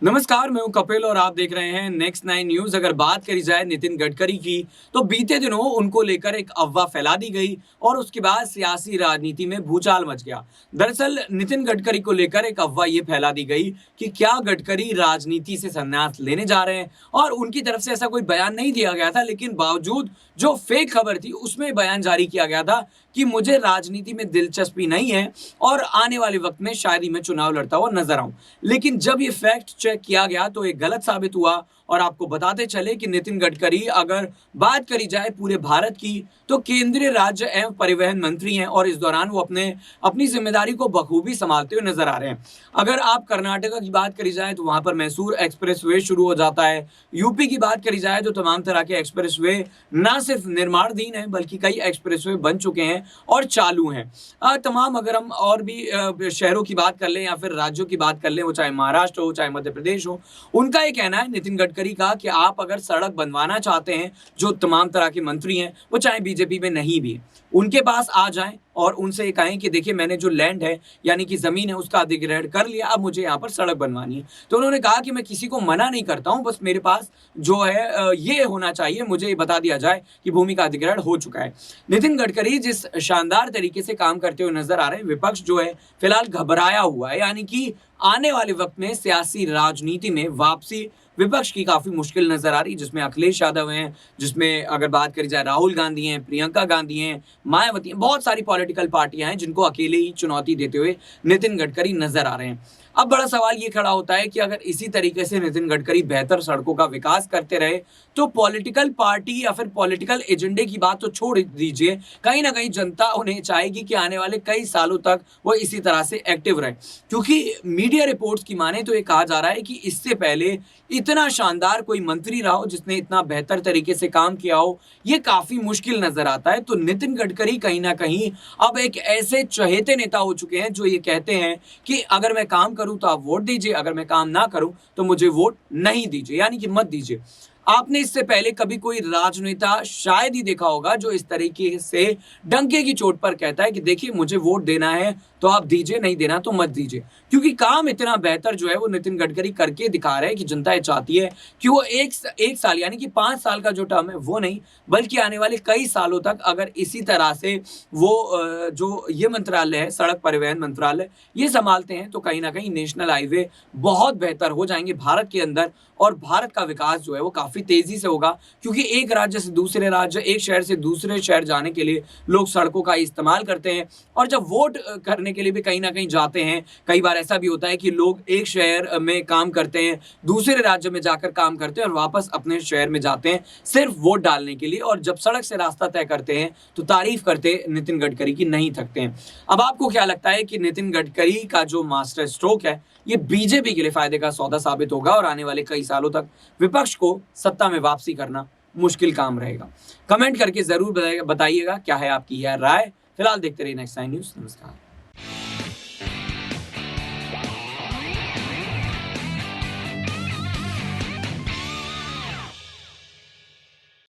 नमस्कार, मैं हूं कपिल और आप देख रहे हैं नेक्स्ट 9 न्यूज। अगर बात करी जाए नितिन गडकरी की, तो बीते दिनों उनको लेकर एक अफवाह फैला दी गई और उसके बाद सियासी राजनीति में भूचाल मच गया। दरअसल नितिन गडकरी को लेकर एक अफवाह ये फैला दी गई कि क्या गडकरी राजनीति से संन्यास लेने जा रहे हैं, और उनकी तरफ से ऐसा कोई बयान नहीं दिया गया था, लेकिन बावजूद जो फेक खबर थी उसमें बयान जारी किया गया था कि मुझे राजनीति में दिलचस्पी नहीं है और आने वाले वक्त में शायद ही मैं चुनाव लड़ता हुआ नजर आऊं। लेकिन जब ये फैक्ट चेक किया गया तो ये गलत साबित हुआ। और आपको बताते चले कि नितिन गडकरी, अगर बात करी जाए पूरे भारत की, तो केंद्रीय राज्य एवं परिवहन मंत्री हैं और इस दौरान वो अपनी जिम्मेदारी को बखूबी संभालते हुए नजर आ रहे हैं। अगर आप कर्नाटका की बात करी जाए तो वहां पर मैसूर एक्सप्रेसवे शुरू हो जाता है। यूपी की बात करी जाए तो तमाम तरह के एक्सप्रेसवे ना सिर्फ निर्माणाधीन है बल्कि कई एक्सप्रेसवे बन चुके हैं और चालू हैं। तमाम, अगर हम और भी शहरों की बात कर लें या फिर राज्यों की बात कर लें, वो चाहे महाराष्ट्र हो चाहे मध्य प्रदेश हो, उनका ये कहना है नितिन गडकरी का कि आप अगर सड़क बनवाना चाहते हैं, जो तमाम तरह के मंत्री हैं वो चाहे बीजेपी में नहीं भी, उनके पास आ जाएं और उनसे ये कहें कि देखिए मैंने जो लैंड है यानी कि जमीन है उसका अधिग्रहण कर लिया, अब मुझे यहाँ पर सड़क बनवानी है। तो उन्होंने कहा कि मैं किसी को मना नहीं करता हूँ, बस मेरे पास जो है ये होना चाहिए, मुझे ये बता दिया जाए कि भूमि का अधिग्रहण हो चुका है। नितिन गडकरी जिस शानदार तरीके से काम करते हुए नजर आ रहे हैं, विपक्ष जो है फिलहाल घबराया हुआ है, यानी कि आने वाले वक्त में सियासी राजनीति में वापसी विपक्ष की काफी मुश्किल नजर आ रही है, जिसमें अखिलेश यादव हैं, जिसमें अगर बात करी जाए राहुल गांधी हैं, प्रियंका गांधी हैं, मायावती हैं, बहुत सारी पॉलिटिकल पार्टियां हैं जिनको अकेले ही चुनौती देते हुए नितिन गडकरी नजर आ रहे हैं। अब बड़ा सवाल ये खड़ा होता है कि अगर इसी तरीके से नितिन गडकरी बेहतर सड़कों का विकास करते रहे तो पॉलिटिकल पार्टी या फिर पॉलिटिकल एजेंडे की बात तो छोड़ दीजिए, कहीं ना कहीं जनता उन्हें चाहेगी कि आने वाले कई सालों तक वो इसी तरह से एक्टिव रहे। क्योंकि मीडिया रिपोर्ट्स की माने तो ये कहा जा रहा है कि इससे पहले इतना शानदार कोई मंत्री रहा हो जिसने इतना बेहतर तरीके से काम किया हो, ये काफी मुश्किल नजर आता है। तो नितिन गडकरी कहीं ना कहीं अब एक ऐसे चहेते नेता हो चुके हैं जो ये कहते हैं कि अगर मैं काम करूं तो आप वोट दीजिए, अगर मैं काम ना करूं तो मुझे वोट नहीं दीजिए, यानी कि मत दीजिए। आपने इससे पहले कभी कोई राजनेता शायद ही देखा होगा जो इस तरीके से डंके की चोट पर कहता है कि देखिए मुझे वोट देना है तो आप दीजिए, नहीं देना तो मत दीजिए। क्योंकि काम इतना बेहतर जो है वो नितिन गडकरी करके दिखा रहे हैं कि जनता ये चाहती है कि वो एक साल यानी कि 5 साल का जो टर्म है वो नहीं, बल्कि आने वाले कई सालों तक अगर इसी तरह से वो जो ये मंत्रालय है, सड़क परिवहन मंत्रालय, ये संभालते हैं तो कहीं ना कहीं नेशनल हाईवे बहुत बेहतर हो जाएंगे भारत के अंदर, और भारत का विकास जो है वो काफी तेजी से होगा। क्योंकि एक राज्य से दूसरे राज्य, एक शहर से दूसरे शहर जाने के लिए लोग सड़कों का इस्तेमाल करते हैं, और जब वोट करने के लिए भी कहीं ना कहीं जाते हैं, कई बार ऐसा भी होता है कि लोग एक शहर में काम करते हैं, दूसरे राज्य में जाकर काम करते हैं और वापस अपने शहर में जाते हैं सिर्फ वोट डालने के लिए, और जब सड़क से रास्ता तय करते हैं तो तारीफ करते नितिन गडकरी की नहीं थकते हैं। अब आपको क्या लगता है कि नितिन गडकरी का जो मास्टर स्ट्रोक है ये बीजेपी के लिए फायदे का सौदा साबित होगा और आने वाले कई सालों तक विपक्ष को सत्ता में वापसी करना मुश्किल काम रहेगा? कमेंट करके जरूर बताइएगा क्या है आपकी यह राय। फिलहाल देखते रहिए नेक्स्ट 9 न्यूज। नमस्कार।